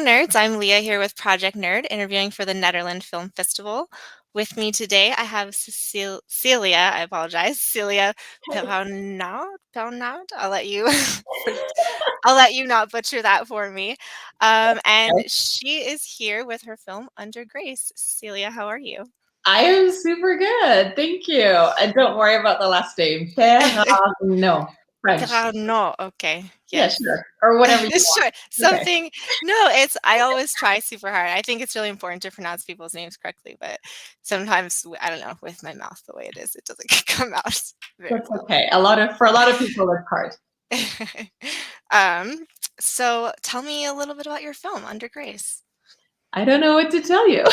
nerds. I'm Leah here with Project Nerd, interviewing for the Nederland Film Festival. With me today, I have Celia. I apologize, Celia Perarnaud. Perarnaud. I'll let you not butcher that for me. And she is here with her film Under Grace. Celia, how are you? I am super good. Thank you. And don't worry about the last name. No, French. Perarnaud. Okay. Yeah, Yes. sure. Or whatever you want. Sure. Okay. Something. No, I always try super hard. I think it's really important to pronounce people's names correctly, but sometimes I don't know, with my mouth the way it is, it doesn't come out very That's well. okay. For a lot of people, it's hard. So tell me a little bit about your film, Under Grace. I don't know what to tell you.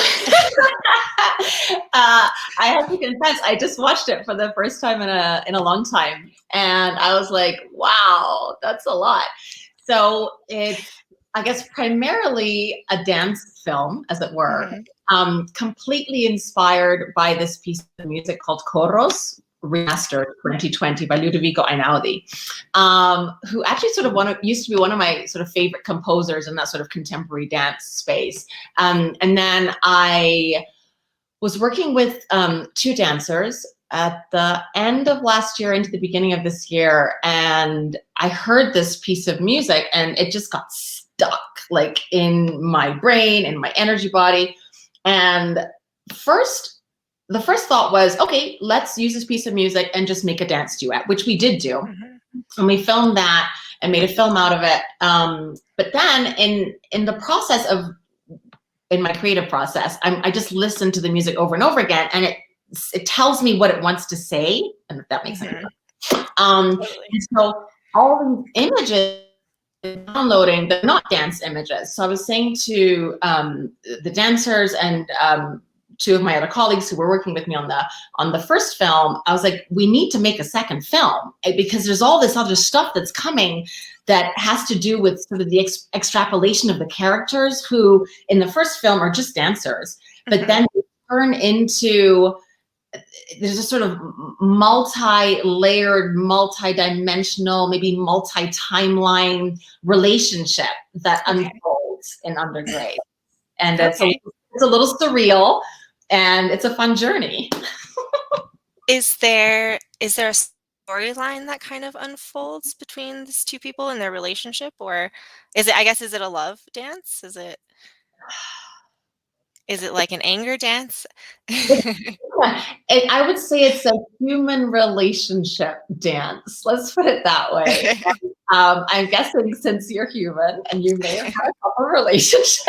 I have to confess, I just watched it for the first time in a long time, and I was like, "Wow, that's a lot." So it's, I guess, primarily a dance film, as it were, completely inspired by this piece of music called Choros, remastered 2020 by Ludovico Einaudi, who actually used to be one of my sort of favorite composers in that sort of contemporary dance space. And then I was working with two dancers at the end of last year into the beginning of this year, and I heard this piece of music and it just got stuck like in my brain, in my energy body. And the first thought was, okay, let's use this piece of music and just make a dance duet, which we did do. And we filmed that and made a film out of it. But then in the process of, in my creative process, I just listen to the music over and over again, and it tells me what it wants to say, and if that makes sense. And so all these images downloading, they're not dance images. So I was saying to the dancers and two of my other colleagues who were working with me on the first film, I was like, we need to make a second film, because there's all this other stuff that's coming that has to do with sort of the extrapolation of the characters who in the first film are just dancers, but then they turn into, there's a sort of multi-layered, multi-dimensional, maybe multi-timeline relationship that unfolds in Under Grace. And it's a little surreal, and it's a fun journey. Is there a storyline that kind of unfolds between these two people and their relationship, or is it a love dance? Is it like an anger dance? I would say it's a human relationship dance. Let's put it that way. I'm guessing since you're human and you may have had a couple relationships,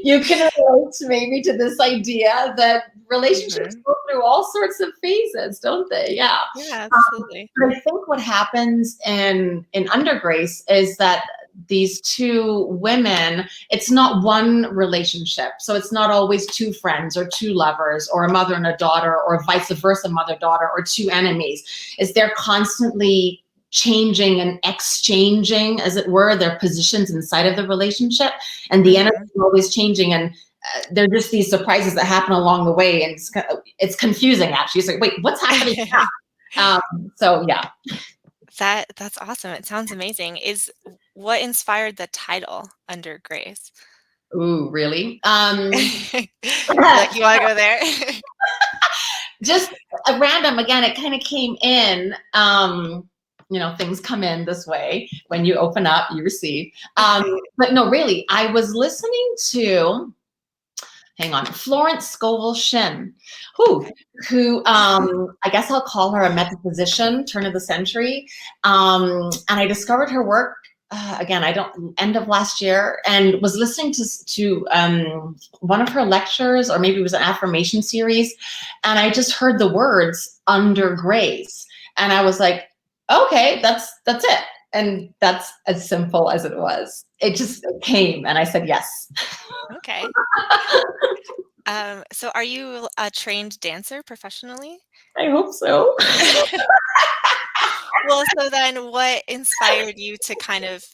you can relate maybe to this idea that relationships go through all sorts of phases, don't they? Yeah. Yeah, absolutely. But I think what happens in Under Grace is that these two women, it's not one relationship. So it's not always two friends or two lovers or a mother and a daughter or vice versa, mother-daughter, or two enemies. Is they're constantly changing and exchanging, as it were, their positions inside of the relationship, and the energy is always changing, and they're just these surprises that happen along the way, and it's confusing actually. It's like, wait, what's happening now? So yeah. That's awesome. It sounds amazing. What inspired the title Under Grace? Ooh, really? Like, you want to go there? Just a random, again, it kind of came in, things come in this way. When you open up, you receive. But no, really, I was listening to, Florence Scovel Shinn, who I guess I'll call her a metaphysician, turn of the century. And I discovered her work, end of last year, and was listening to one of her lectures, or maybe it was an affirmation series. And I just heard the words Under Grace. And I was like, okay, that's it. And that's as simple as it was. It just came, and I said yes. Okay. So are you a trained dancer professionally? I hope so. Well, so then what inspired you to kind of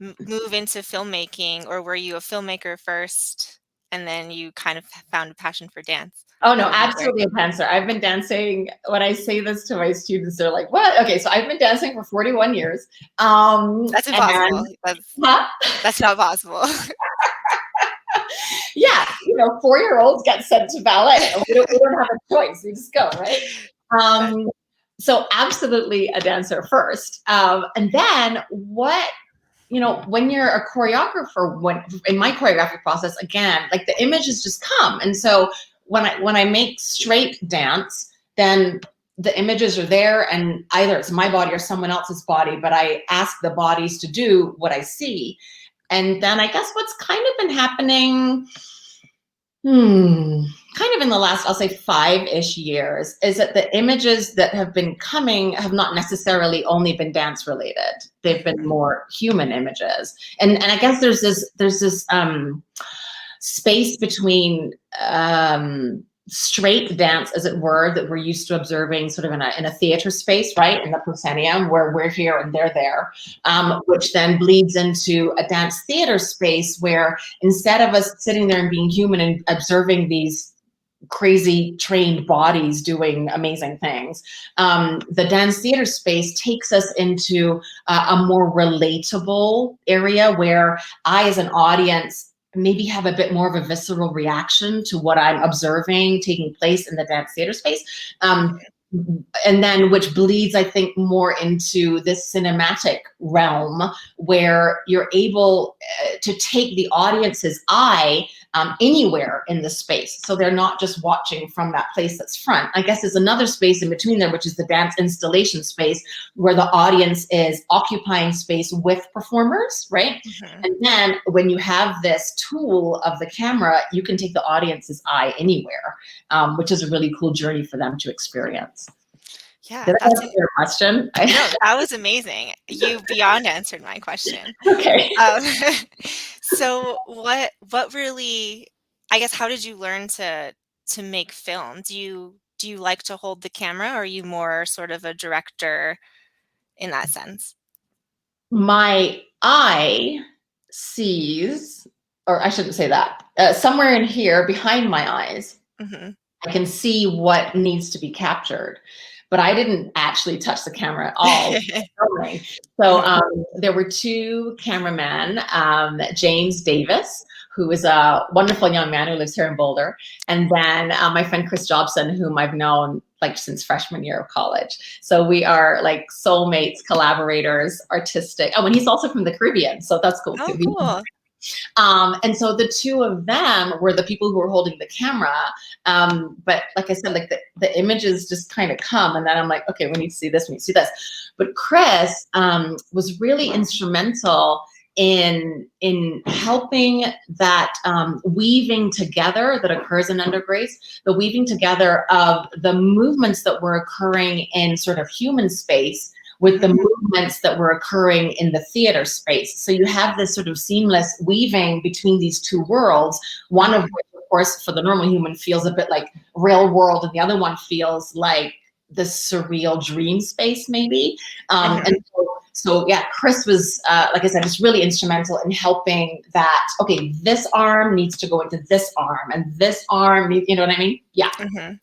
move into filmmaking, or were you a filmmaker first and then you kind of found a passion for dance? Oh I no, would be great. absolutely a dancer. I've been dancing. When I say this to my students, they're like, "What?" Okay, so I've been dancing for 41 years. That's impossible. And huh? That's not possible. Yeah, 4-year-olds get sent to ballet. We don't have a choice. We just go, right? That Um, so absolutely a dancer first. And then when you're a choreographer, when in my choreographic process, again, like the images just come. And so when I make straight dance, then the images are there, and either it's my body or someone else's body, but I ask the bodies to do what I see. And then I guess what's kind of been happening, kind of in the last, I'll say 5-ish years, is that the images that have been coming have not necessarily only been dance related. They've been mhm. more human images. And I guess there's this space between straight dance, as it were, that we're used to observing sort of in a theater space, right? In the proscenium, where we're here and they're there, which then bleeds into a dance theater space where instead of us sitting there and being human and observing these crazy trained bodies doing amazing things, the dance theater space takes us into a more relatable area where I, as an audience, maybe have a bit more of a visceral reaction to what I'm observing taking place in the dance theater space. And then which bleeds, I think, more into this cinematic realm where you're able to take the audience's eye anywhere in the space. So they're not just watching from that place that's front. I guess there's another space in between there, which is the dance installation space, where the audience is occupying space with performers, right? Mhm. And then when you have this tool of the camera, you can take the audience's eye anywhere, which is a really cool journey for them to experience. Yeah, Did I that's answer your question? no, that was amazing. You beyond answered my question. Okay. Um, so what really, I guess, how did you learn to make film? Do you like to hold the camera, or are you more sort of a director in that sense? My eye sees, or I shouldn't say that, somewhere in here behind my eyes, Mhm. I can see what needs to be captured, but I didn't actually touch the camera at all. Filming. So Mhm. there were two cameramen, James Davis, who is a wonderful young man who lives here in Boulder, and then my friend Chris Jobson, whom I've known like since freshman year of college. So we are like soulmates, collaborators, artistic. Oh, and he's also from the Caribbean, so that's cool Oh, too. cool. And so the two of them were the people who were holding the camera. But like I said, like the images just kind of come, and then I'm like, okay, we need to see this, we need to see this. But Chris was really instrumental in helping that weaving together that occurs in undergrace, the weaving together of the movements that were occurring in sort of human space with the Mhm. movements that were occurring in the theater space. So you have this sort of seamless weaving between these two worlds, one of Mhm. which, of course, for the normal human feels a bit like real world, and the other one feels like the surreal dream space, maybe. And Mhm. so yeah, Chris was, like I said, just really instrumental in helping that, okay, this arm needs to go into this arm, and this arm, you know what I mean? Yeah. Mhm.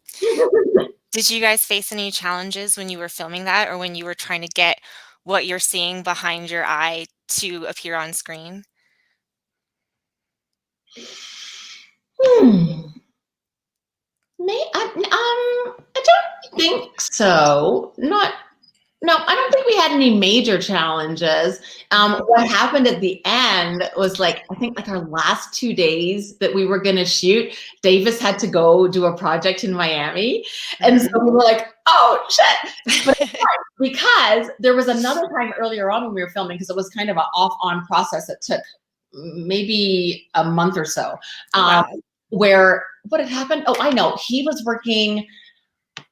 Did you guys face any challenges when you were filming that, or when you were trying to get what you're seeing behind your eye to appear on screen? Hmm. I don't think so. Not No, I don't think we had any major challenges. Mhm. What happened at the end was like, I think like our last 2 days that we were gonna shoot, Davis had to go do a project in Miami. And so Mhm. we were like, oh shit. But because there was another time earlier on when we were filming, because it was kind of an off-on process that took maybe a month or so, um, Wow. where what had happened? Oh, I know. He was working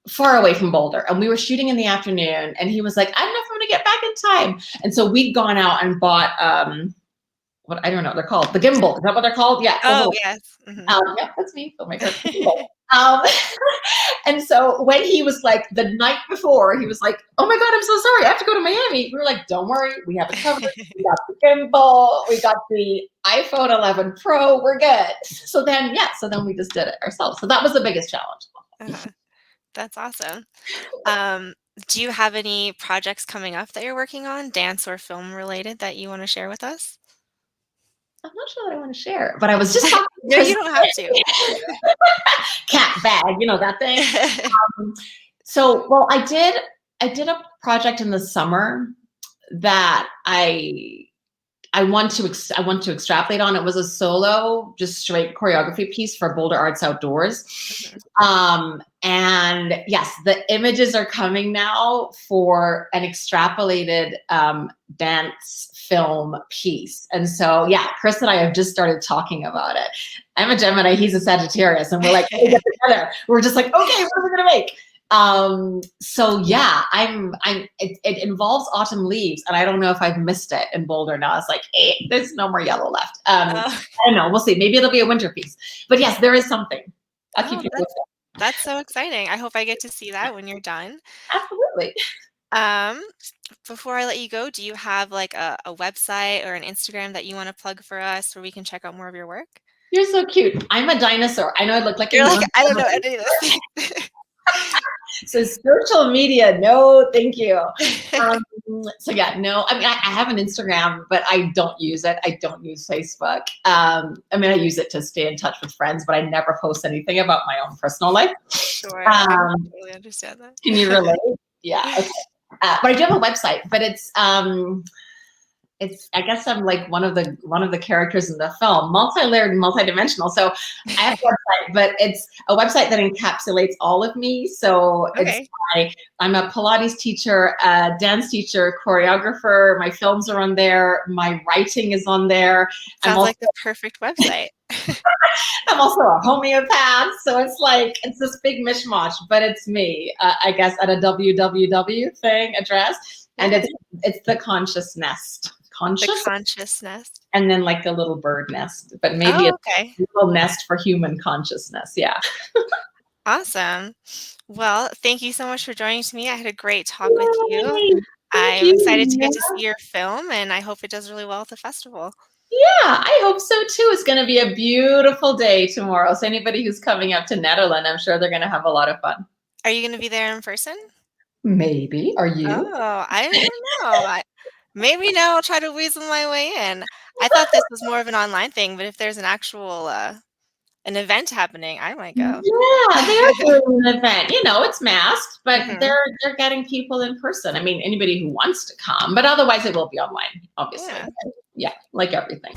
far away from Boulder, and we were shooting in the afternoon, and he was like, I don't know if I'm gonna get back in time. And so we'd gone out and bought what, I don't know, they're called the gimbal. Is that what they're called? Yeah, those Oh, little yes. Mhm. yeah, that's me, filmmaker. Um, and so when he was like the night before, he was like, "Oh my God, I'm so sorry. I have to go to Miami." We were like, "Don't worry, we have it covered. We got the gimbal, we got the iPhone 11 Pro. We're good." So then, we just did it ourselves. So that was the biggest challenge. Uh-huh. That's awesome. Um, do you have any projects coming up that you're working on, dance or film related, that you want to share with us? I'm not sure that I want to share, but I was just talking to No, you Chris. don't have to. Cat bag, you know that thing. So, well, I did a project in the summer that I want to extrapolate on. It was a solo, just straight choreography piece for Boulder Arts Outdoors. Mhm. And yes, the images are coming now for an extrapolated dance film piece. And so, yeah, Chris and I have just started talking about it. I'm a Gemini, he's a Sagittarius, and we're like, hey, get together. We're just like, okay, what are we gonna make? So yeah, it involves autumn leaves, and I don't know if I've missed it in Boulder now. It's like, there's no more yellow left. Oh, I don't know. We'll see. Maybe it'll be a winter piece. But yes, there is something. I'll keep oh, you that's posted. that's so exciting. I hope I get to see that when you're done. Absolutely. Um, before I let you go, do you have like a website or an Instagram that you want to plug for us where we can check out more of your work? You're so cute. I'm a dinosaur. I know I look like a You're like, human. I don't know any of those So social media, no, thank you. things. So yeah, no, I mean, I have an Instagram, but I don't use it. I don't use Facebook. I mean, I use it to stay in touch with friends, but I never post anything about my own personal life. Sure, I Um, totally understand can you relate? Yeah. that. Okay. But I do have a website, but it's I guess I'm like one of the characters in the film, multi-layered and multi-dimensional. So I have a website, but it's a website that encapsulates all of me. So Okay, I'm a Pilates teacher, a dance teacher, choreographer. My films are on there. My writing is on there. I'm sounds also like the perfect website. I'm also a homeopath. So it's like it's this big mishmash, but it's me. I guess at a www thing address, and Yeah, it's the conscious nest. the Conscious, consciousness. and then like a little bird nest, but maybe Oh, a okay. little nest for human consciousness. Yeah. Awesome. Well, thank you so much for joining me. I had a great talk with you. Yay! Thank I'm you. excited to get to Nina. see your film, and I hope it does really well at the festival. Yeah, I hope so too. It's going to be a beautiful day tomorrow. So anybody who's coming up to Nederland, I'm sure they're going to have a lot of fun. Are you gonna be there in person? Maybe. Are you? Oh, I don't know. Maybe now I'll try to weasel my way in. I thought this was more of an online thing, but if there's an actual an event happening, I might go. Yeah, they are doing an event. It's masked, but Mhm. they're getting people in person. I mean, anybody who wants to come, but otherwise it will be online, obviously. Yeah. Yeah, like everything.